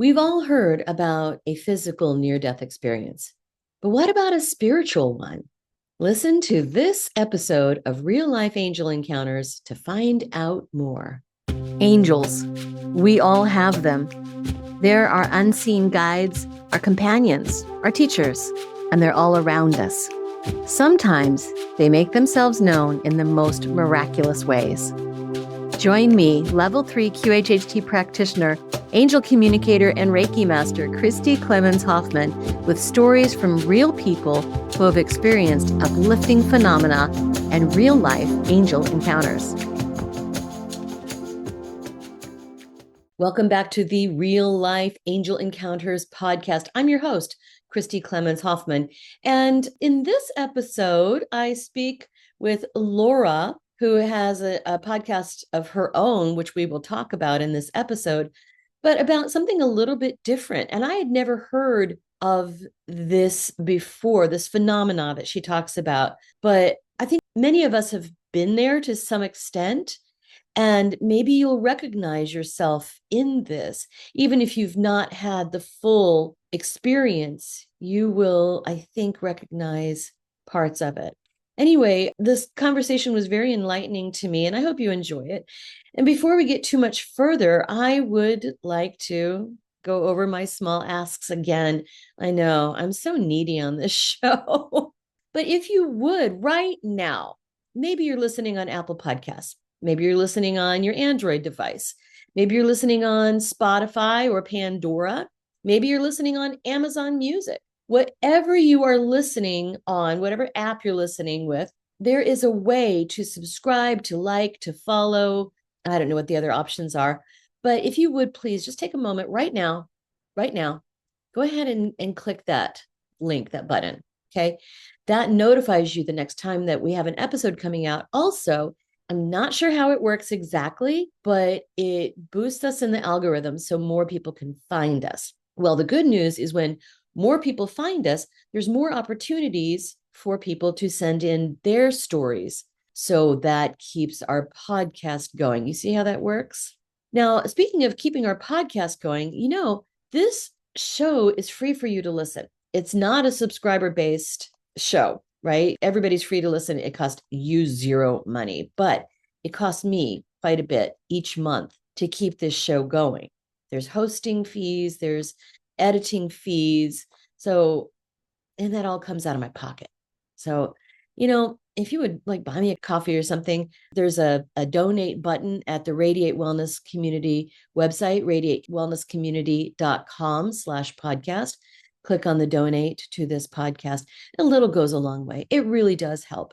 We've all heard about a physical near-death experience, but what about a spiritual one? Listen to this episode of Real Life Angel Encounters to find out more. Angels. We all have them. They're our unseen guides, our companions, our teachers, and they're all around us. Sometimes they make themselves known in the most miraculous ways. Join me, Level 3 QHHT practitioner, angel communicator, and Reiki master, Christy Clemens Hoffman, with stories from real people who have experienced uplifting phenomena and real-life angel encounters. Welcome back to the Real Life Angel Encounters podcast. I'm your host, Christy Clemens Hoffman. And in this episode, I speak with Laura, who has a podcast of her own, which we will talk about in this episode, but about something a little bit different. And I had never heard of this before, this phenomena that she talks about. But I think many of us have been there to some extent. And maybe you'll recognize yourself in this. Even if you've not had the full experience, you will, I think, recognize parts of it. Anyway, this conversation was very enlightening to me, and I hope you enjoy it. And before we get too much further, I would like to go over my small asks again. I know I'm so needy on this show. But if you would, right now, maybe you're listening on Apple Podcasts. Maybe you're listening on your Android device. Maybe you're listening on Spotify or Pandora. Maybe you're listening on Amazon Music. Whatever you are listening on, whatever app you're listening with, there is a way to subscribe, to like, to follow. I don't know what the other options are. But if you would please just take a moment right now, go ahead and click that link, that button. Okay. That notifies you the next time that we have an episode coming out. Also, I'm not sure how it works exactly, but it boosts us in the algorithm so more people can find us. Well, the good news is when more people find us, there's more opportunities for people to send in their stories. So that keeps our podcast going. You see how that works? Now, speaking of keeping our podcast going, this show is free for you to listen. It's not a subscriber-based show, right? Everybody's free to listen. It costs you zero money, but it costs me quite a bit each month to keep this show going. There's hosting fees, there's editing fees. So, and that all comes out of my pocket. So, if you would like buy me a coffee or something, there's a donate button at the Radiate Wellness Community website, radiatewellnesscommunity.com/podcast. Click on the donate to this podcast. A little goes a long way. It really does help.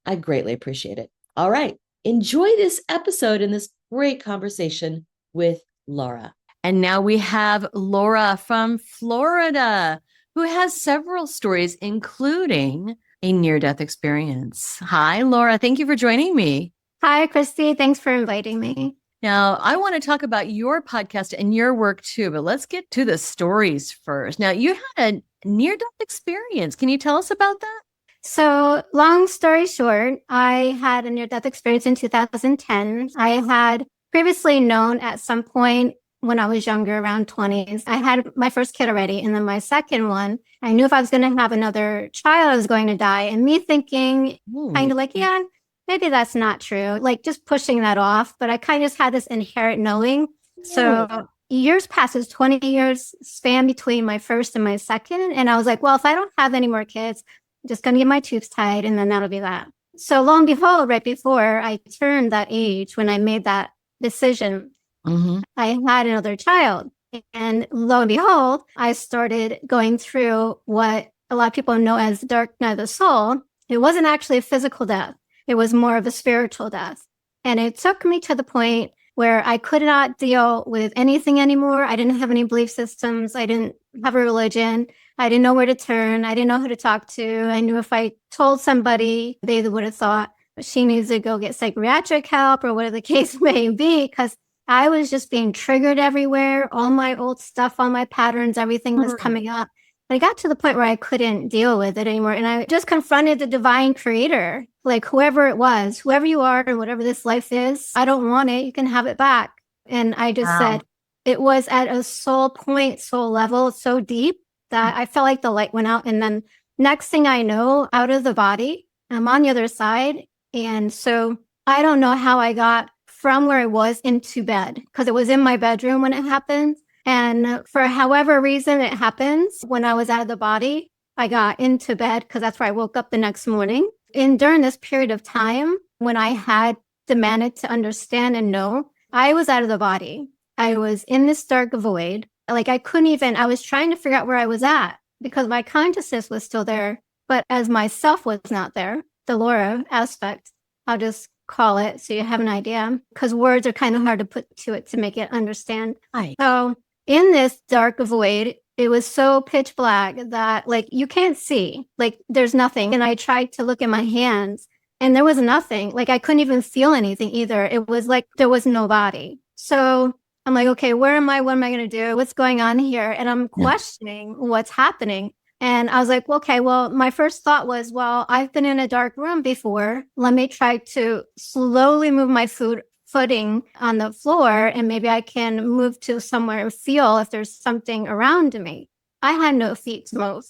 I greatly appreciate it. All right. Enjoy this episode and this great conversation with Laura. And now we have Laura from Florida, who has several stories, including a near-death experience. Hi, Laura. Thank you for joining me. Hi, Christy. Thanks for inviting me. Now, I want to talk about your podcast and your work too, but let's get to the stories first. Now, you had a near-death experience. Can you tell us about that? So, long story short, I had a near-death experience in 2010. I had previously known at some point when I was younger, around 20s. I had my first kid already, and then my second one, I knew if I was going to have another child, I was going to die. And me thinking, kind of like, yeah, maybe that's not true, like just pushing that off. But I kind of just had this inherent knowing. So years passes, 20 years span between my first and my second. And I was like, well, if I don't have any more kids, I'm just going to get my tubes tied and then that'll be that. So lo and behold, right before I turned that age, when I made that decision, I had another child. And lo and behold, I started going through what a lot of people know as dark night of the soul. It wasn't actually a physical death. It was more of a spiritual death. And it took me to the point where I could not deal with anything anymore. I didn't have any belief systems. I didn't have a religion. I didn't know where to turn. I didn't know who to talk to. I knew if I told somebody, they would have thought she needs to go get psychiatric help or whatever the case may be, because I was just being triggered everywhere. All my old stuff, all my patterns, everything was coming up. I got to the point where I couldn't deal with it anymore. And I just confronted the divine creator, like whoever it was, whoever you are and whatever this life is, I don't want it. You can have it back. And I just said, it was at a soul point, soul level, so deep that I felt like the light went out. And then next thing I know, out of the body, I'm on the other side. And so I don't know how I got from where I was into bed because it was in my bedroom when it happened. And for however reason it happens, when I was out of the body, I got into bed because that's where I woke up the next morning. And during this period of time, when I had demanded to understand and know, I was out of the body. I was in this dark void. Like I couldn't even, I was trying to figure out where I was at because my consciousness was still there, but as myself was not there, the Laura aspect, I'll just call it so you have an idea because words are kind of hard to put to it to make it understand. Right. So in this dark void, it was so pitch black that like you can't see, like there's nothing. And I tried to look at my hands and there was nothing. Like I couldn't even feel anything either. It was like there was no body. So I'm like, okay, where am I? What am I going to do? What's going on here? And I'm questioning what's happening. And I was like, okay, well, my first thought was, well, I've been in a dark room before. Let me try to slowly move my footing on the floor and maybe I can move to somewhere and feel if there's something around me. I had no feet to move.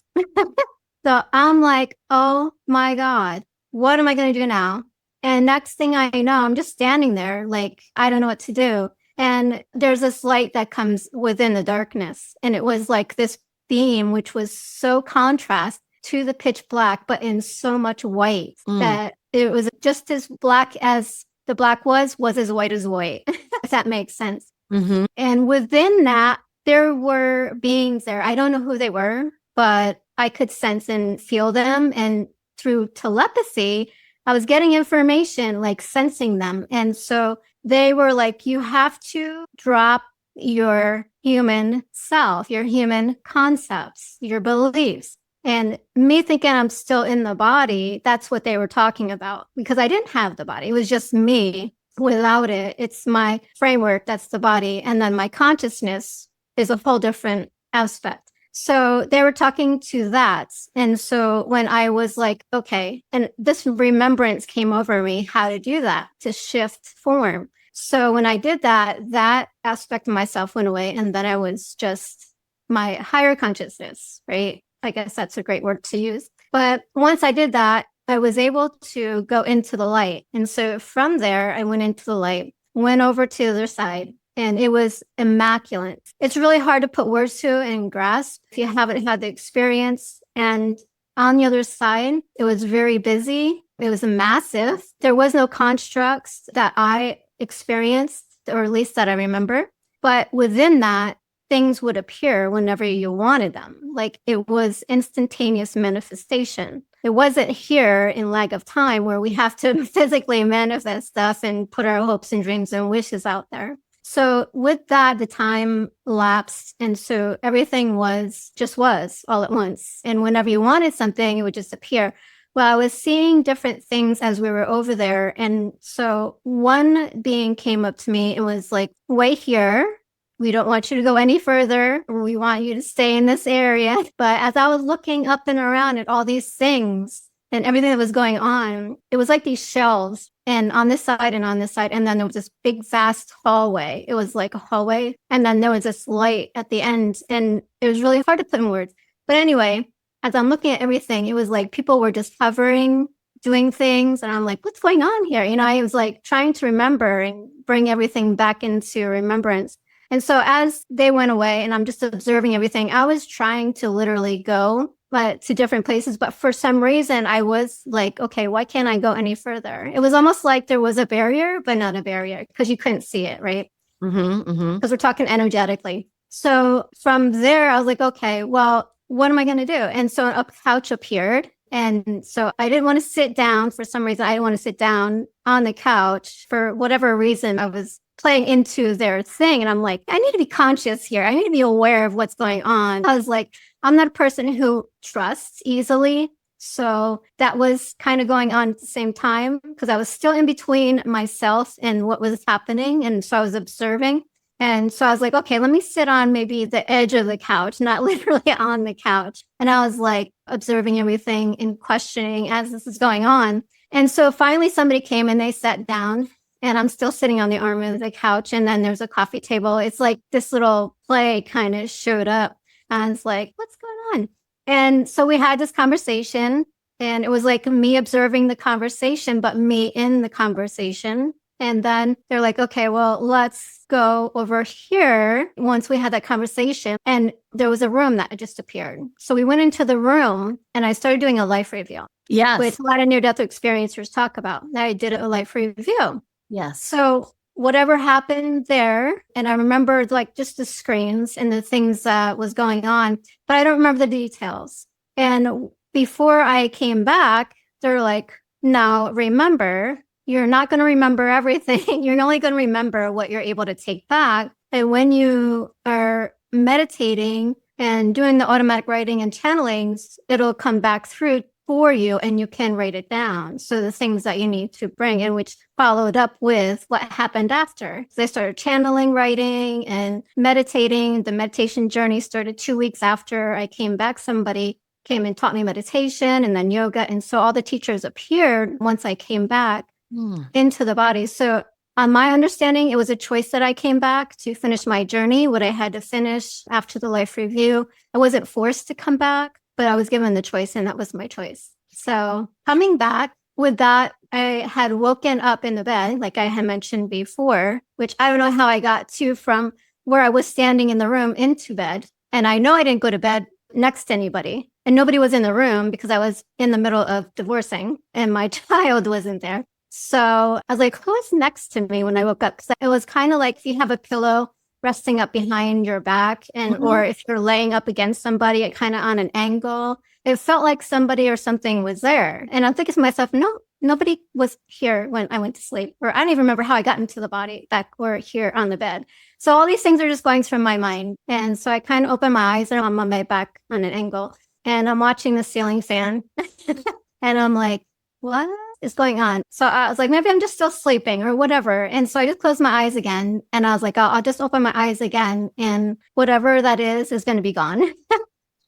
So I'm like, oh my God, what am I going to do now? And next thing I know, I'm just standing there like, I don't know what to do. And there's this light that comes within the darkness. And it was like this beam, which was so contrast to the pitch black, but in so much white that it was just as black as the black was as white as white, if that makes sense. Mm-hmm. And within that, there were beings there. I don't know who they were, but I could sense and feel them. And through telepathy, I was getting information, like sensing them. And so they were like, you have to drop your human self, your human concepts, your beliefs. And me thinking I'm still in the body, that's what they were talking about because I didn't have the body. It was just me without it. It's my framework, that's the body. And then my consciousness is a whole different aspect. So they were talking to that. And so when I was like, okay, and this remembrance came over me how to do that, to shift form. So when I did that, that aspect of myself went away. And then I was just my higher consciousness, right? I guess that's a great word to use. But once I did that, I was able to go into the light. And so from there, I went into the light, went over to the other side, and it was immaculate. It's really hard to put words to and grasp if you haven't had the experience. And on the other side, it was very busy. It was massive. There was no constructs that I experienced, or at least that I remember. But within that, things would appear whenever you wanted them. Like it was instantaneous manifestation. It wasn't here in lag of time where we have to physically manifest stuff and put our hopes and dreams and wishes out there. So with that, the time lapsed. And so everything was all at once. And whenever you wanted something, it would just appear. Well, I was seeing different things as we were over there. And so one being came up to me and was like, wait here. We don't want you to go any further. We want you to stay in this area. But as I was looking up and around at all these things and everything that was going on, it was like these shelves and on this side and on this side. And then there was this big, vast hallway. It was like a hallway. And then there was this light at the end. And it was really hard to put in words. But anyway, as I'm looking at everything, it was like people were just hovering, doing things. And I'm like, what's going on here? You know, I was like trying to remember and bring everything back into remembrance. And so as they went away and I'm just observing everything, I was trying to literally go to different places. But for some reason, I was like, okay, why can't I go any further? It was almost like there was a barrier, but not a barrier because you couldn't see it, right? Because we're talking energetically. So from there, I was like, okay, well, what am I going to do? And so a couch appeared. And so I didn't want to sit down for some reason. I didn't want to sit down on the couch for whatever reason. I was playing into their thing. And I'm like, I need to be conscious here. I need to be aware of what's going on. I was like, I'm not a person who trusts easily. So that was kind of going on at the same time because I was still in between myself and what was happening. And so I was observing. And so I was like, okay, let me sit on maybe the edge of the couch, not literally on the couch. And I was like observing everything and questioning as this is going on. And so finally somebody came and they sat down and I'm still sitting on the arm of the couch. And then there's a coffee table. It's like this little play kind of showed up. And it's like, what's going on? And so we had this conversation, and it was like me observing the conversation, but me in the conversation. And then they're like, okay, well, let's go over here once we had that conversation. And there was a room that just appeared. So we went into the room and I started doing a life review. Yes. Which a lot of near-death experiencers talk about. I did a life review. Yes. So whatever happened there, and I remember like just the screens and the things that was going on, but I don't remember the details. And before I came back, they're like, now remember, you're not going to remember everything. You're only going to remember what you're able to take back. And when you are meditating and doing the automatic writing and channelings, it'll come back through for you and you can write it down. So the things that you need to bring in, which followed up with what happened after. So I started channeling, writing, and meditating. The meditation journey started 2 weeks after I came back. Somebody came and taught me meditation and then yoga. And so all the teachers appeared once I came back into the body. So on my understanding, it was a choice that I came back to finish my journey, what I had to finish after the life review. I wasn't forced to come back, but I was given the choice and that was my choice. So coming back with that, I had woken up in the bed, like I had mentioned before, which I don't know how I got to from where I was standing in the room into bed. And I know I didn't go to bed next to anybody and nobody was in the room because I was in the middle of divorcing and my child wasn't there. So I was like, who is next to me when I woke up? Because it was kind of like if you have a pillow resting up behind your back and or if you're laying up against somebody kind of on an angle, it felt like somebody or something was there. And I'm thinking to myself, no, nobody was here when I went to sleep. Or I don't even remember how I got into the body back or here on the bed. So all these things are just going through my mind. And so I kind of open my eyes and I'm on my back on an angle and I'm watching the ceiling fan and I'm like, what is going on? So I was like, maybe I'm just still sleeping or whatever. And so I just closed my eyes again. And I was like, I'll just open my eyes again. And whatever that is going to be gone.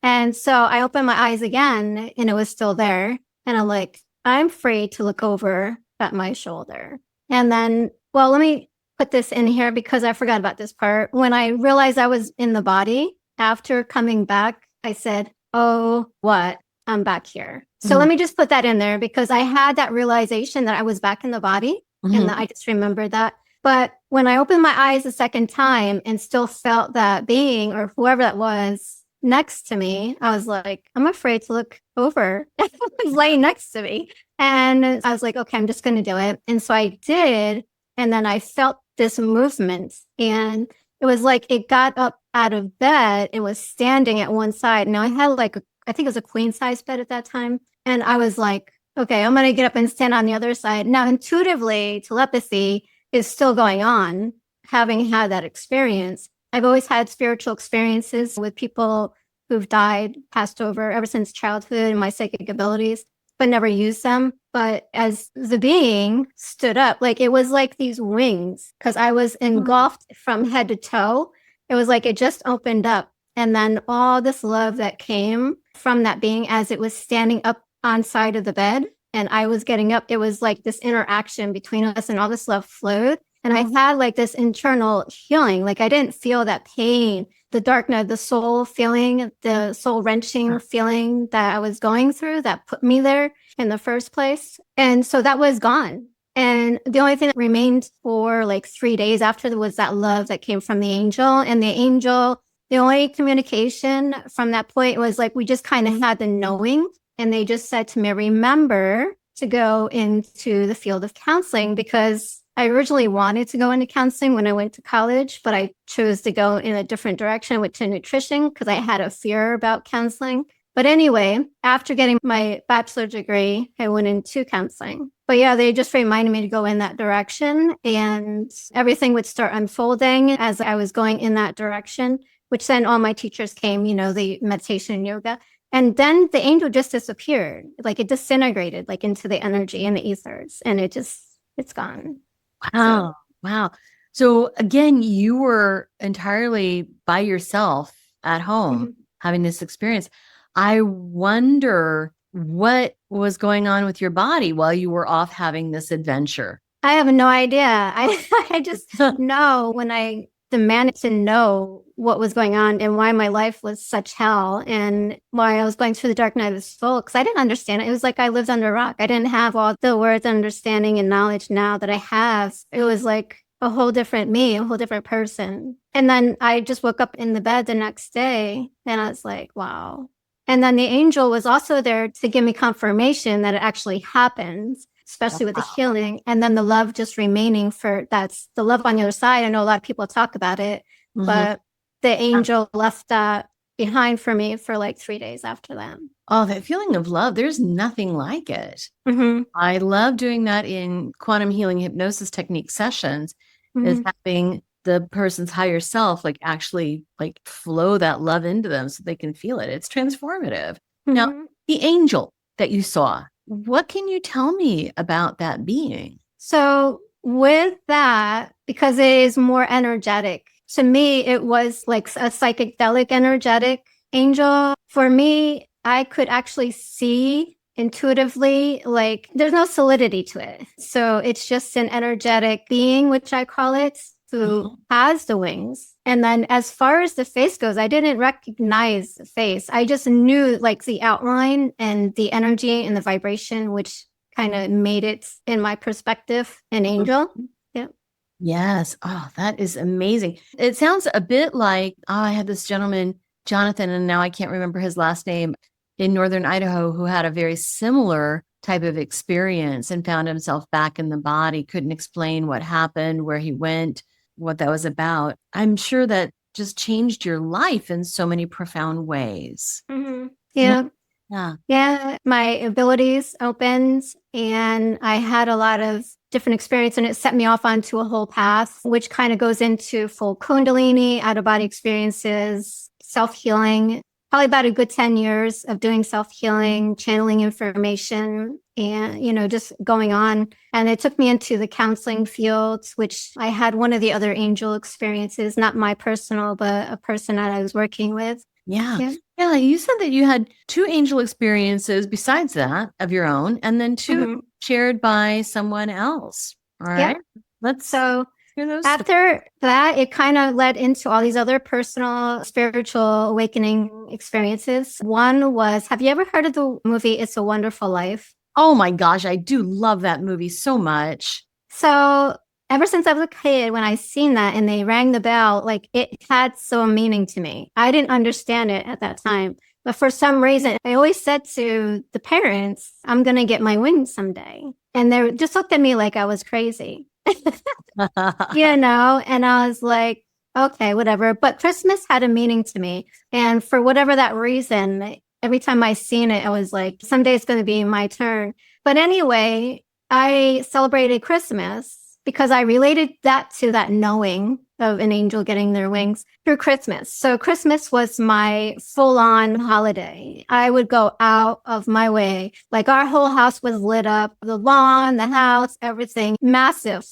And so I opened my eyes again and it was still there. And I'm like, I'm free to look over at my shoulder. And then, well, let me put this in here because I forgot about this part. When I realized I was in the body after coming back, I said, oh, what? I'm back here. So let me just put that in there because I had that realization that I was back in the body and that I just remembered that. But when I opened my eyes the second time and still felt that being or whoever that was next to me, I was like, I'm afraid to look over. It was laying next to me. And I was like, okay, I'm just going to do it. And so I did. And then I felt this movement and it was like it got up out of bed. It was standing at one side. Now I had like I think it was a queen size bed at that time. And I was like, okay, I'm going to get up and stand on the other side. Now, intuitively, telepathy is still going on, having had that experience. I've always had spiritual experiences with people who've died, passed over ever since childhood and my psychic abilities, but never used them. But as the being stood up, like it was like these wings, because I was engulfed from head to toe. It was like it just opened up. And then all this love that came from that being as it was standing up on side of the bed and I was getting up, it was like this interaction between us and all this love flowed. And I had like this internal healing. Like I didn't feel that pain, the dark night, the soul feeling, the soul wrenching feeling that I was going through that put me there in the first place. And so that was gone. And the only thing that remained for like 3 days after was that love that came from the angel. And the angel, the only communication from that point was like, we just kind of had the knowing. And they just said to me, remember to go into the field of counseling because I originally wanted to go into counseling when I went to college, but I chose to go in a different direction, went to nutrition because I had a fear about counseling. But anyway, after getting my bachelor degree, I went into counseling. But yeah, they just reminded me to go in that direction and everything would start unfolding as I was going in that direction, which then all my teachers came, you know, the meditation and yoga. And then the angel just disappeared, like it disintegrated like into the energy and the ethers and it's gone. Wow. So. Wow. So again, you were entirely by yourself at home having this experience. I wonder what was going on with your body while you were off having this adventure. I have no idea. I just know when I demanded to know what was going on and why my life was such hell and why I was going through the dark night of the soul, because I didn't understand it. It was like I lived under a rock. I didn't have all the words, understanding, and knowledge now that I have. It was like a whole different me, a whole different person. And then I just woke up in the bed the next day and I was like, wow. And then the angel was also there to give me confirmation that it actually happened, especially with the healing. And then the love just remaining for that's the love on the other side. I know a lot of people talk about it, but the angel left that behind for me for like 3 days after that. Oh, that feeling of love, there's nothing like it. I love doing that in quantum healing hypnosis technique sessions, is having the person's higher self like actually like flow that love into them so they can feel it. It's transformative. Now, the angel that you saw, what can you tell me about that being? So with that, because it is more energetic, to me, it was like a psychedelic energetic angel. For me, I could actually see intuitively, like there's no solidity to it. So it's just an energetic being, which I call it, who has the wings. And then as far as the face goes, I didn't recognize the face. I just knew like the outline and the energy and the vibration, which kind of made it, in my perspective, an angel. Yeah. Yes. Oh, that is amazing. It sounds a bit like, I had this gentleman, Jonathan, and now I can't remember his last name, in Northern Idaho, who had a very similar type of experience and found himself back in the body, couldn't explain what happened, where he went, what that was about. I'm sure that just changed your life in so many profound ways. Yeah. Yeah. Yeah. My abilities opened and I had a lot of different experience and it set me off onto a whole path, which kind of goes into full Kundalini, out of body experiences, self-healing, probably about a good 10 years of doing self-healing, channeling information and, you know, just going on. And it took me into the counseling field, which I had one of the other angel experiences, not my personal, but a person that I was working with. Yeah. Yeah. You said that you had 2 angel experiences besides that of your own, and then 2 shared by someone else. All right. Let's hear those. After that, it kind of led into all these other personal spiritual awakening experiences. One was, have you ever heard of the movie It's a Wonderful Life? Oh my gosh, I do love that movie so much. So ever since I was a kid, when I seen that and they rang the bell, like it had some meaning to me. I didn't understand it at that time. But for some reason, I always said to the parents, I'm going to get my wings someday. And they just looked at me like I was crazy. You know, and I was like, okay, whatever. But Christmas had a meaning to me. And for whatever that reason, every time I seen it, I was like, someday it's going to be my turn. But anyway, I celebrated Christmas because I related that to that knowing of an angel getting their wings through Christmas. So Christmas was my full on holiday. I would go out of my way. Like our whole house was lit up, the lawn, the house, everything massive.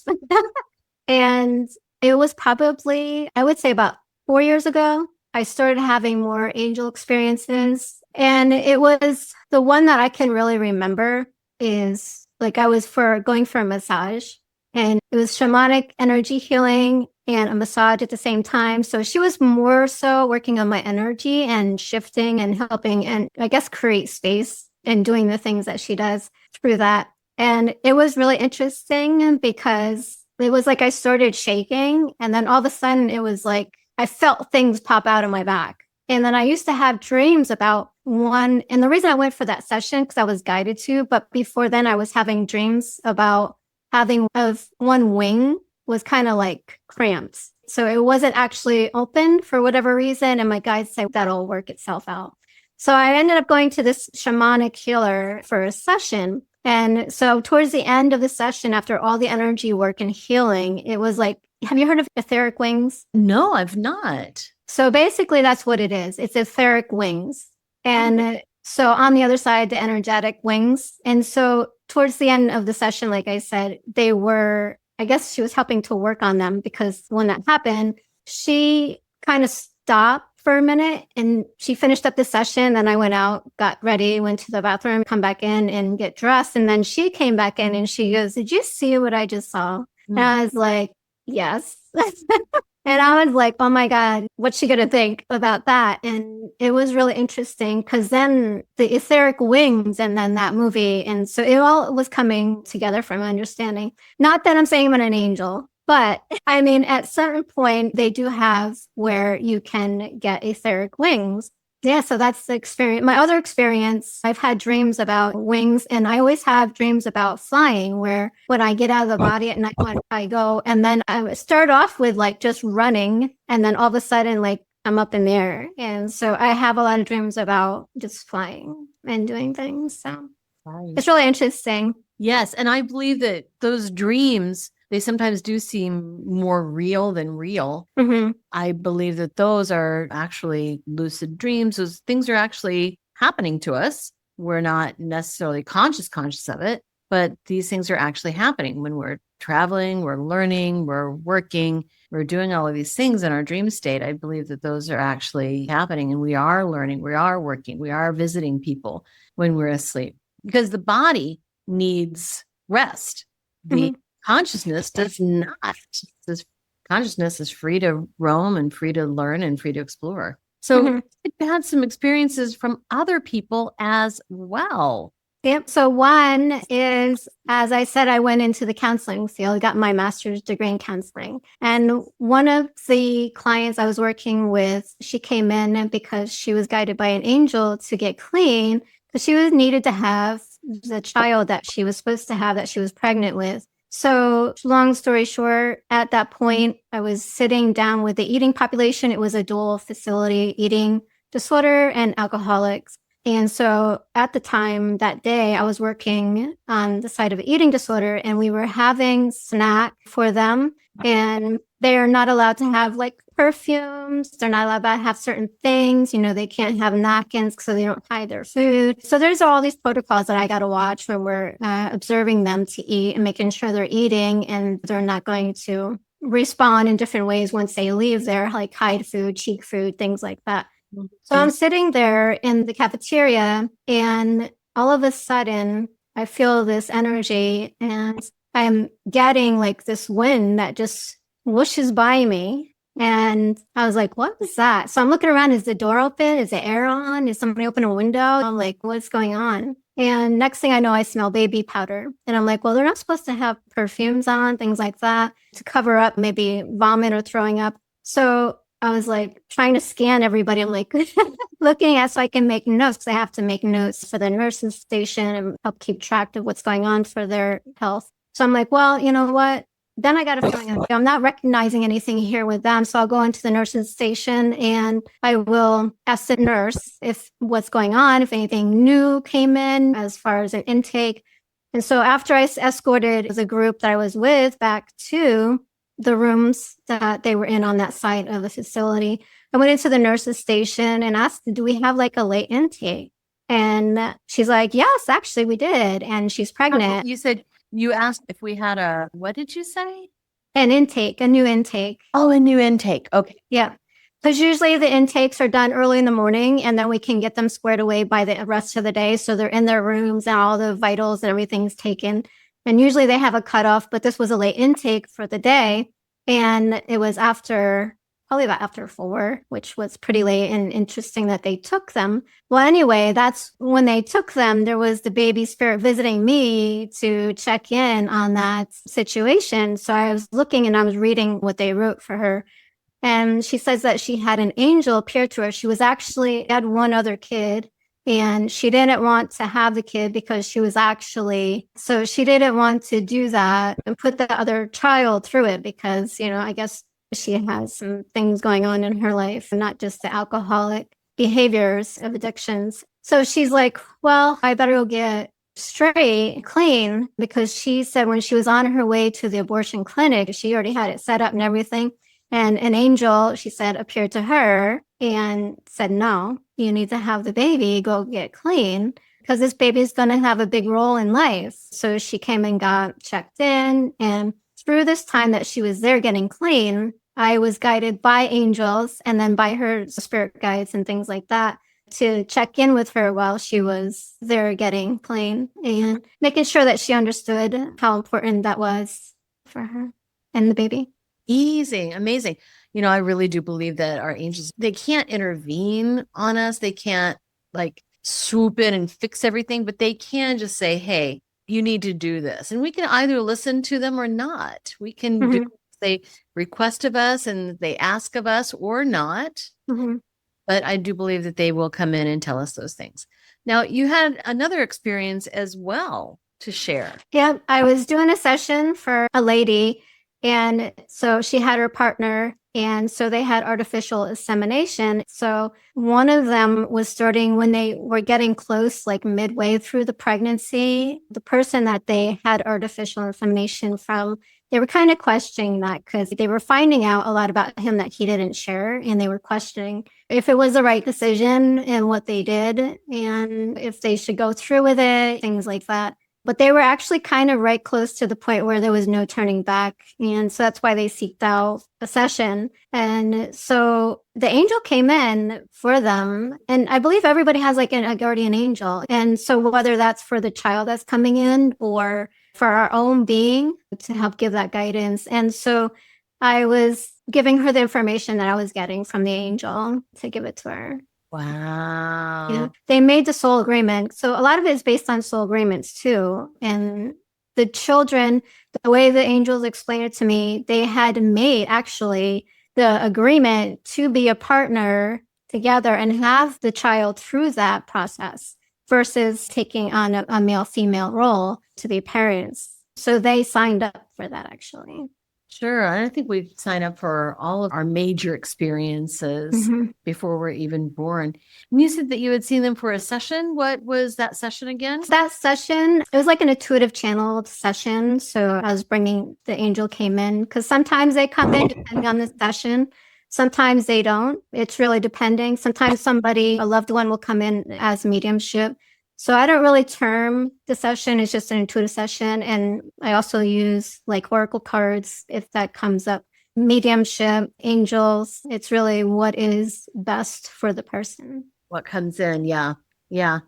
And it was probably, I would say about 4 years ago, I started having more angel experiences. And it was the one that I can really remember is like I was going for a massage and it was shamanic energy healing and a massage at the same time. So she was more so working on my energy and shifting and helping and I guess create space and doing the things that she does through that. And it was really interesting because it was like I started shaking and then all of a sudden it was like I felt things pop out of my back. And then I used to have dreams about one. And the reason I went for that session, because I was guided to, but before then I was having dreams about having of one wing was kind of like cramped. So it wasn't actually open for whatever reason. And my guides said that'll work itself out. So I ended up going to this shamanic healer for a session. And so towards the end of the session, after all the energy work and healing, it was like, have you heard of etheric wings? No, I've not. So basically that's what it is. It's etheric wings. And so on the other side, the energetic wings. And so towards the end of the session, like I said, they were, I guess she was helping to work on them because when that happened, she kind of stopped for a minute and she finished up the session. Then I went out, got ready, went to the bathroom, come back in and get dressed. And then she came back in and she goes, "Did you see what I just saw?" And I was like, "Yes." And I was like, "Oh my God, what's she going to think about that?" And it was really interesting because then the etheric wings and then that movie. And so it all was coming together from my understanding. Not that I'm saying I'm an angel, but I mean, at certain point, they do have where you can get etheric wings. Yeah, so that's the experience. My other experience, I've had dreams about wings, and I always have dreams about flying, where when I get out of the body at night, when I go, and then I would start off with like just running, and then all of a sudden, like I'm up in the air. And so I have a lot of dreams about just flying and doing things. So it's really interesting. Yes. And I believe that those dreams, they sometimes do seem more real than real. Mm-hmm. I believe that those are actually lucid dreams. Those things are actually happening to us. We're not necessarily conscious of it, but these things are actually happening when we're traveling, we're learning, we're working, we're doing all of these things in our dream state. I believe that those are actually happening and we are learning, we are working, we are visiting people when we're asleep because the body needs rest. The consciousness does not. This consciousness is free to roam and free to learn and free to explore. So it had some experiences from other people as well. Yep. So one is, as I said, I went into the counseling field, got my master's degree in counseling. And one of the clients I was working with, she came in because she was guided by an angel to get clean because she was needed to have the child that she was supposed to have that she was pregnant with. So long story short, at that point, I was sitting down with the eating population. It was a dual facility, eating disorder and alcoholics. And so at the time that day, I was working on the side of eating disorder and we were having snack for them. And they are not allowed to have like perfumes. They're not allowed to have certain things. You know, they can't have napkins so they don't hide their food. So there's all these protocols that I got to watch when we're observing them to eat and making sure they're eating and they're not going to respond in different ways once they leave there, like hide food, cheek food, things like that. So I'm sitting there in the cafeteria and all of a sudden I feel this energy and I'm getting like this wind that just whooshes by me. And I was like, what was that? So I'm looking around. Is the door open? Is the air on? Is somebody open a window? I'm like, what's going on? And next thing I know, I smell baby powder. And I'm like, well, they're not supposed to have perfumes on, things like that to cover up maybe vomit or throwing up. So I was like trying to scan everybody. I'm like looking at so I can make notes because I have to make notes for the nurses station and help keep track of what's going on for their health. So I'm like, well, you know what? Then I got a feeling I'm not recognizing anything here with them. So I'll go into the nurses station and I will ask the nurse if what's going on, if anything new came in as far as an intake. And so after I escorted the group that I was with back to the rooms that they were in on that side of the facility, I went into the nurses station and asked, do we have like a late intake? And she's like, yes, actually we did. And she's pregnant. You said you asked if we had a, what did you say? An intake, a new intake. Oh, a new intake. Okay. Yeah. Because usually the intakes are done early in the morning and then we can get them squared away by the rest of the day. So they're in their rooms and all the vitals and everything's taken. And usually they have a cutoff, but this was a late intake for the day. And it was probably about after 4, which was pretty late and interesting that they took them. Well, anyway, that's when they took them, there was the baby spirit visiting me to check in on that situation. So I was looking and I was reading what they wrote for her. And she says that she had an angel appear to her. She had one other kid. And she didn't want to have the kid because she didn't want to do that and put the other child through it because, I guess she has some things going on in her life, not just the alcoholic behaviors of addictions. So she's like, well, I better go get straight clean because she said when she was on her way to the abortion clinic, she already had it set up and everything. And an angel, she said, appeared to her and said, no, you need to have the baby go get clean because this baby is going to have a big role in life. So she came and got checked in. And through this time that she was there getting clean, I was guided by angels and then by her spirit guides and things like that to check in with her while she was there getting plain and making sure that she understood how important that was for her and the baby. Easy, amazing. I really do believe that our angels, they can't intervene on us. They can't like swoop in and fix everything, but they can just say, hey, you need to do this. And we can either listen to them or not. We can do they request of us and they ask of us or not. But I do believe that they will come in and tell us those things. Now, you had another experience as well to share. Yeah, I was doing a session for a lady. And so she had her partner. And so they had artificial insemination. So one of them was starting when they were getting close, like midway through the pregnancy. The person that they had artificial insemination from, they were kind of questioning that because they were finding out a lot about him that he didn't share. And they were questioning if it was the right decision and what they did and if they should go through with it, things like that. But they were actually kind of right close to the point where there was no turning back. And so that's why they seeked out a session. And so the angel came in for them. And I believe everybody has like a guardian angel. And so whether that's for the child that's coming in or for our own being to help give that guidance. And so I was giving her the information that I was getting from the angel to give it to her. Wow. Yeah. They made the soul agreement. So a lot of it is based on soul agreements too. And the children, the way the angels explained it to me, they had made actually the agreement to be a partner together and have the child through that process versus taking on a male-female role to be parents. So they signed up for that actually. Sure. I think we sign up for all of our major experiences before we're even born. And you said that you had seen them for a session. What was that session again? That session, it was like an intuitive channeled session. So I was bringing, the angel came in because sometimes they come in depending on the session. Sometimes they don't. It's really depending. Sometimes somebody, a loved one will come in as mediumship. So I don't really term the session. It's just an intuitive session. And I also use like oracle cards if that comes up. Mediumship, angels. It's really what is best for the person. What comes in. Yeah. Yeah.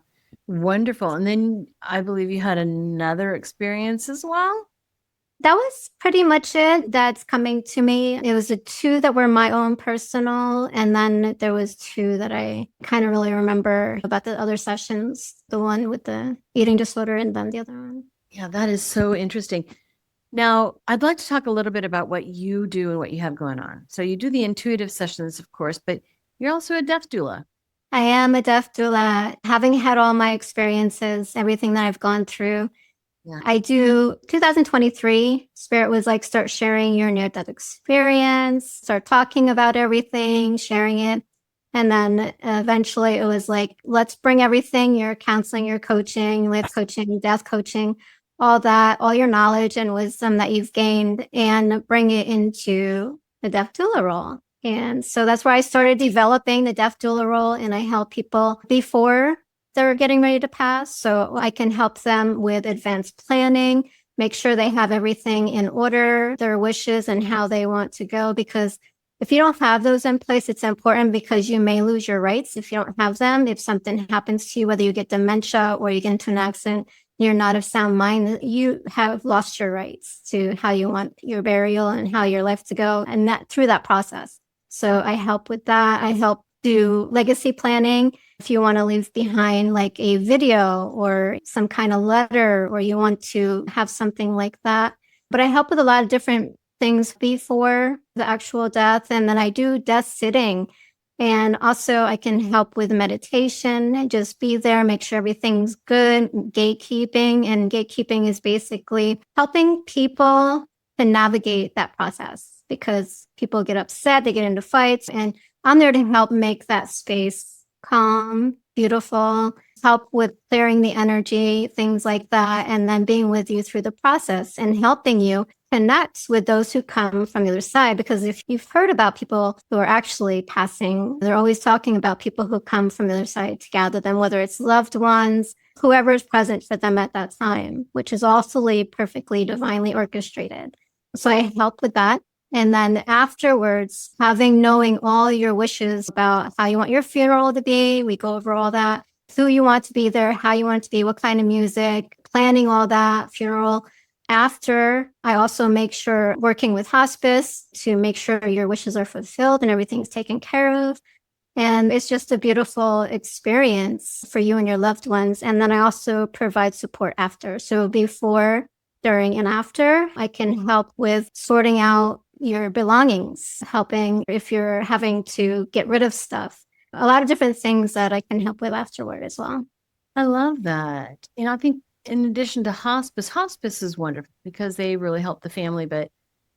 Wonderful. And then I believe you had another experience as well. That was pretty much it that's coming to me. It was the two that were my own personal, and then there was two that I kind of really remember about the other sessions, the one with the eating disorder and then the other one. Yeah, that is so interesting. Now, I'd like to talk a little bit about what you do and what you have going on. So you do the intuitive sessions, of course, but you're also a death doula. I am a death doula, having had all my experiences, everything that I've gone through. Yeah. I do 2023, Spirit was like, start sharing your near-death experience, start talking about everything, sharing it. And then eventually it was like, let's bring everything, your counseling, your coaching, life coaching, death coaching, all that, all your knowledge and wisdom that you've gained and bring it into the death doula role. And so that's where I started developing the death doula role. And I help people before they're getting ready to pass. So I can help them with advanced planning, make sure they have everything in order, their wishes and how they want to go. Because if you don't have those in place, it's important because you may lose your rights if you don't have them. If something happens to you, whether you get dementia or you get into an accident, you're not of sound mind, you have lost your rights to how you want your burial and how your life to go. And that through that process. So I help with that. I help do legacy planning. If you want to leave behind like a video or some kind of letter, or you want to have something like that. But I help with a lot of different things before the actual death. And then I do death sitting. And also I can help with meditation and just be there, make sure everything's good, gatekeeping. And gatekeeping is basically helping people to navigate that process because people get upset, they get into fights, and I'm there to help make that space calm, beautiful, help with clearing the energy, things like that, and then being with you through the process and helping you connect with those who come from the other side. Because if you've heard about people who are actually passing, they're always talking about people who come from the other side to gather them, whether it's loved ones, whoever is present for them at that time, which is also perfectly divinely orchestrated. So I help with that. And then afterwards, knowing all your wishes about how you want your funeral to be. We go over all that, who you want to be there, how you want it to be, what kind of music, planning all that funeral. After, I also make sure working with hospice to make sure your wishes are fulfilled and everything's taken care of. And it's just a beautiful experience for you and your loved ones. And then I also provide support after. So before, during, and after, I can help with sorting out your belongings, helping if you're having to get rid of stuff. A lot of different things that I can help with afterward as well. I love that. I think in addition to hospice is wonderful because they really help the family. But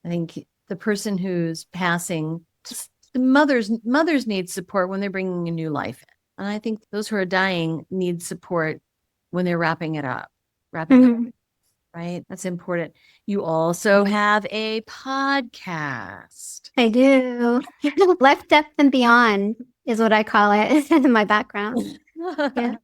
I think the person who's passing, just the mothers need support when they're bringing a new life in. And I think those who are dying need support when they're wrapping it up, right? That's important. You also have a podcast. I do. Life, Death, and Beyond is what I call it in my background. Yeah.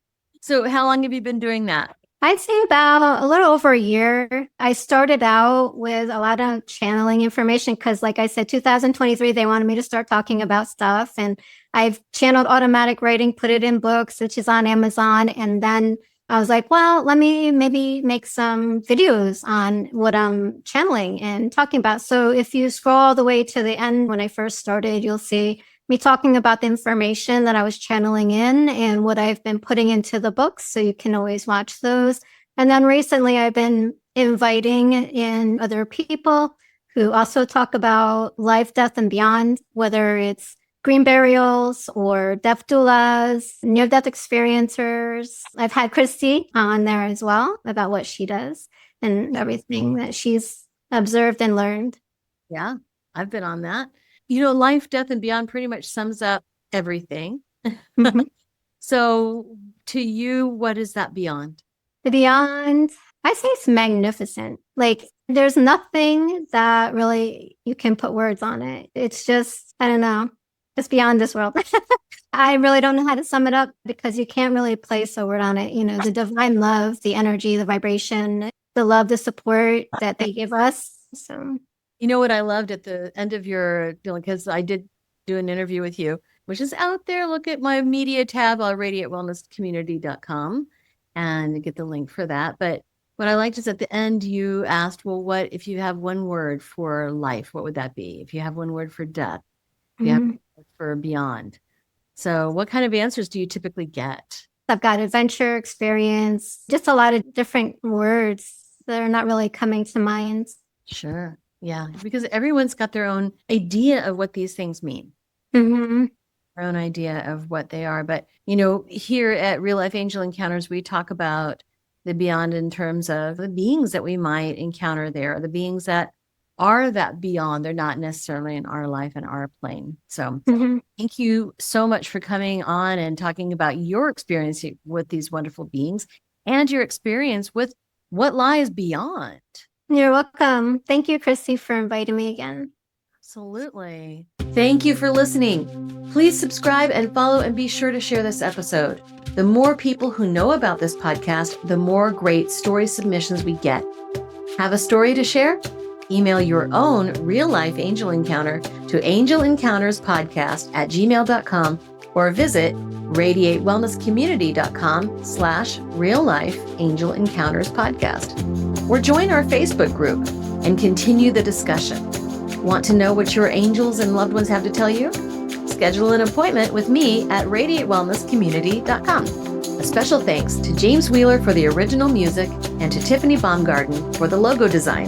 So how long have you been doing that? I'd say about a little over a year. I started out with a lot of channeling information because, like I said, 2023, they wanted me to start talking about stuff. And I've channeled automatic writing, put it in books, which is on Amazon. And then I was like, well, let me maybe make some videos on what I'm channeling and talking about. So if you scroll all the way to the end, when I first started, you'll see me talking about the information that I was channeling in and what I've been putting into the books. So you can always watch those. And then recently I've been inviting in other people who also talk about life, death, and beyond, whether it's green burials or death doulas, near-death experiencers. I've had Christy on there as well about what she does and everything that she's observed and learned. Yeah, I've been on that. Life, death, and beyond pretty much sums up everything. So to you, what is that beyond? The beyond, I say it's magnificent. Like there's nothing that really you can put words on it. It's just, I don't know, it's beyond this world. I really don't know how to sum it up because you can't really place a word on it. The divine love, the energy, the vibration, the love, the support that they give us. So. What I loved at the end of your, because I did do an interview with you, which is out there. Look at my media tab on radiatewellnesscommunity.com and get the link for that. But what I liked is at the end, you asked, well, what if you have one word for life, what would that be? If you have one word for death, if you have one word for beyond. So what kind of answers do you typically get? I've got adventure, experience, just a lot of different words that are not really coming to mind. Sure. Yeah, because everyone's got their own idea of what these things mean. Their own idea of what they are. But, here at Real Life Angel Encounters, we talk about the beyond in terms of the beings that we might encounter there, the beings that are that beyond. They're not necessarily in our life and our plane. So thank you so much for coming on and talking about your experience with these wonderful beings and your experience with what lies beyond. You're welcome. Thank you, Christy, for inviting me again. Absolutely. Thank you for listening. Please subscribe and follow and be sure to share this episode. The more people who know about this podcast, the more great story submissions we get. Have a story to share? Email your own real-life angel encounter to angelencounterspodcast@gmail.com or visit radiatewellnesscommunity.com/real-life angel encounters podcast. Or join our Facebook group and continue the discussion. Want to know what your angels and loved ones have to tell you? Schedule an appointment with me at radiatewellnesscommunity.com. A special thanks to James Wheeler for the original music and to Tiffany Baumgarten for the logo design.